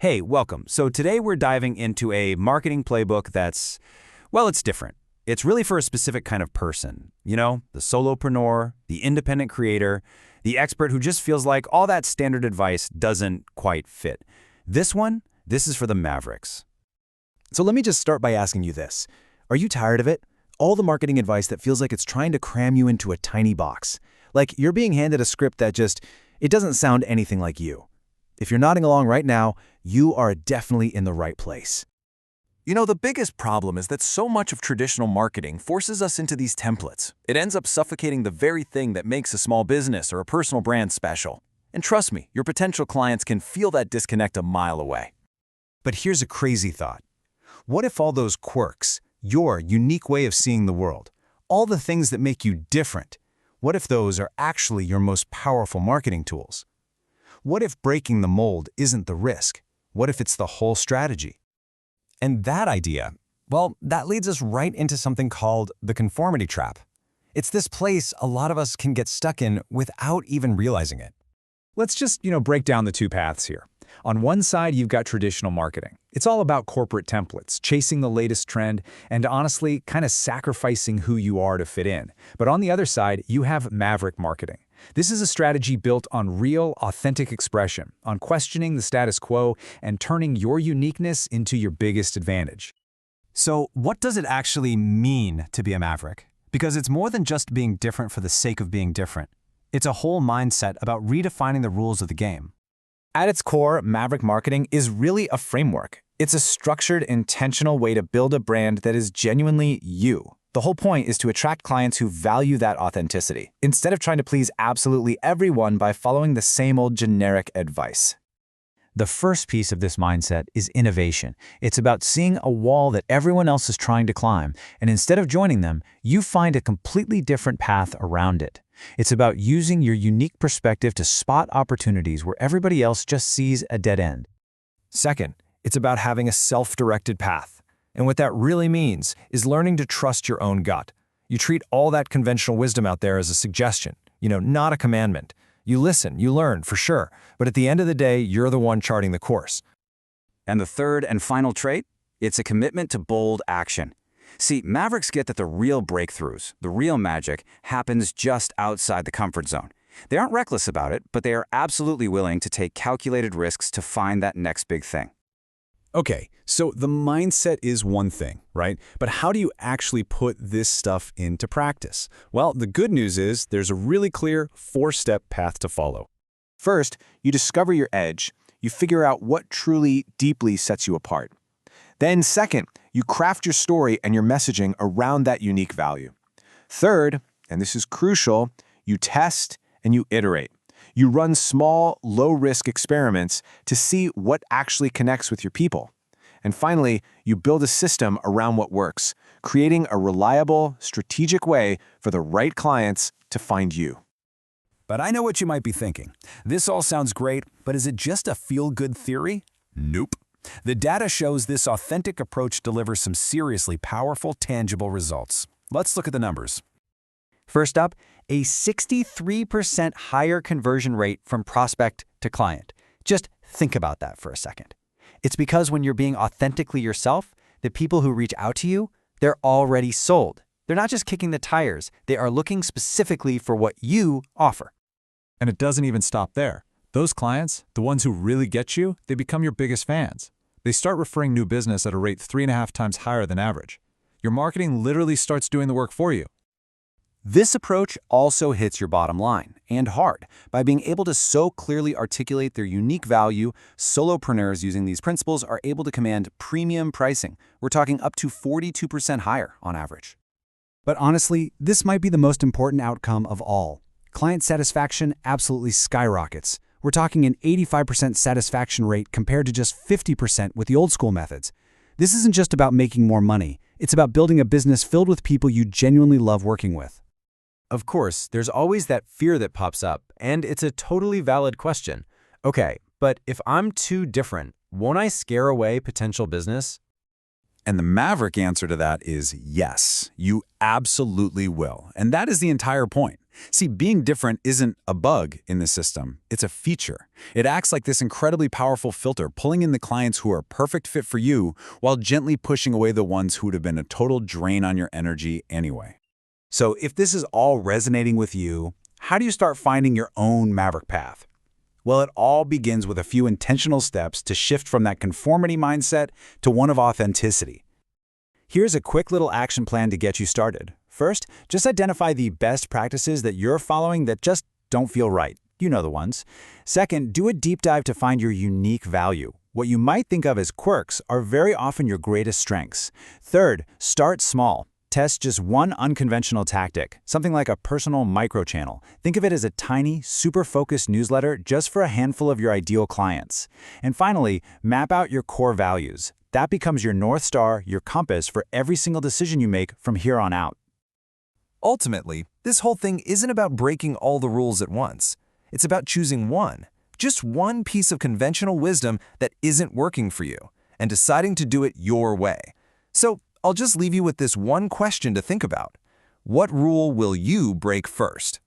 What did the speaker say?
Hey, welcome. So today we're diving into a marketing playbook that's, well, it's different. It's really for a specific kind of person. You know, the solopreneur, the independent creator, the expert who just feels like all that standard advice doesn't quite fit. This is for the Mavericks. So let me just start by asking you this. Are you tired of it? All the marketing advice that feels like it's trying to cram you into a tiny box. Like you're being handed a script that it doesn't sound anything like you. If you're nodding along right now, you are definitely in the right place. You know, the biggest problem is that so much of traditional marketing forces us into these templates. It ends up suffocating the very thing that makes a small business or a personal brand special. And trust me, your potential clients can feel that disconnect a mile away. But here's a crazy thought. What if all those quirks, your unique way of seeing the world, all the things that make you different, what if those are actually your most powerful marketing tools? What if breaking the mold isn't the risk? What if it's the whole strategy? And that idea, well, that leads us right into something called the conformity trap. It's this place a lot of us can get stuck in without even realizing it. Let's just, break down the two paths here. On one side, you've got traditional marketing. It's all about corporate templates, chasing the latest trend, and honestly, kind of sacrificing who you are to fit in. But on the other side, you have Maverick marketing. This is a strategy built on real, authentic expression, on questioning the status quo and turning your uniqueness into your biggest advantage. So what does it actually mean to be a maverick? Because it's more than just being different for the sake of being different. It's a whole mindset about redefining the rules of the game. At its core, Maverick marketing is really a framework. It's a structured, intentional way to build a brand that is genuinely you. The whole point is to attract clients who value that authenticity, instead of trying to please absolutely everyone by following the same old generic advice. The first piece of this mindset is innovation. It's about seeing a wall that everyone else is trying to climb, and instead of joining them, you find a completely different path around it. It's about using your unique perspective to spot opportunities where everybody else just sees a dead end. Second, it's about having a self-directed path. And what that really means is learning to trust your own gut. You treat all that conventional wisdom out there as a suggestion, not a commandment. You listen, you learn, for sure, but at the end of the day, you're the one charting the course. And the third and final trait? It's a commitment to bold action. See, Mavericks get that the real breakthroughs, the real magic, happens just outside the comfort zone. They aren't reckless about it, but they are absolutely willing to take calculated risks to find that next big thing. Okay, so the mindset is one thing, right? But how do you actually put this stuff into practice? Well, the good news is there's a really clear 4-step path to follow. First, you discover your edge. You figure out what truly, deeply sets you apart. Then second, you craft your story and your messaging around that unique value. Third, and this is crucial, you test and you iterate. You run small, low-risk experiments to see what actually connects with your people. And finally, you build a system around what works, creating a reliable, strategic way for the right clients to find you. But I know what you might be thinking. This all sounds great, but is it just a feel-good theory? Nope. The data shows this authentic approach delivers some seriously powerful, tangible results. Let's look at the numbers. First up, a 63% higher conversion rate from prospect to client. Just think about that for a second. It's because when you're being authentically yourself, the people who reach out to you, they're already sold. They're not just kicking the tires. They are looking specifically for what you offer. And it doesn't even stop there. Those clients, the ones who really get you, they become your biggest fans. They start referring new business at a rate 3.5 times higher than average. Your marketing literally starts doing the work for you. This approach also hits your bottom line, and hard. By being able to so clearly articulate their unique value, solopreneurs using these principles are able to command premium pricing. We're talking up to 42% higher on average. But honestly, this might be the most important outcome of all. Client satisfaction absolutely skyrockets. We're talking an 85% satisfaction rate compared to just 50% with the old school methods. This isn't just about making more money. It's about building a business filled with people you genuinely love working with. Of course, there's always that fear that pops up, and it's a totally valid question. Okay, but if I'm too different, won't I scare away potential business? And the Maverick answer to that is yes, you absolutely will. And that is the entire point. See, being different isn't a bug in the system, it's a feature. It acts like this incredibly powerful filter, pulling in the clients who are a perfect fit for you while gently pushing away the ones who would have been a total drain on your energy anyway. So if this is all resonating with you, how do you start finding your own Maverick path? Well, it all begins with a few intentional steps to shift from that conformity mindset to one of authenticity. Here's a quick little action plan to get you started. First, just identify the best practices that you're following that just don't feel right. You know the ones. Second, do a deep dive to find your unique value. What you might think of as quirks are very often your greatest strengths. Third, start small. Test just one unconventional tactic, something like a personal microchannel. Think of it as a tiny, super focused newsletter just for a handful of your ideal clients. And finally, map out your core values. That becomes your North Star, your compass for every single decision you make from here on out. Ultimately, this whole thing isn't about breaking all the rules at once. It's about choosing one, just one piece of conventional wisdom that isn't working for you, and deciding to do it your way. So, I'll just leave you with this one question to think about. What rule will you break first?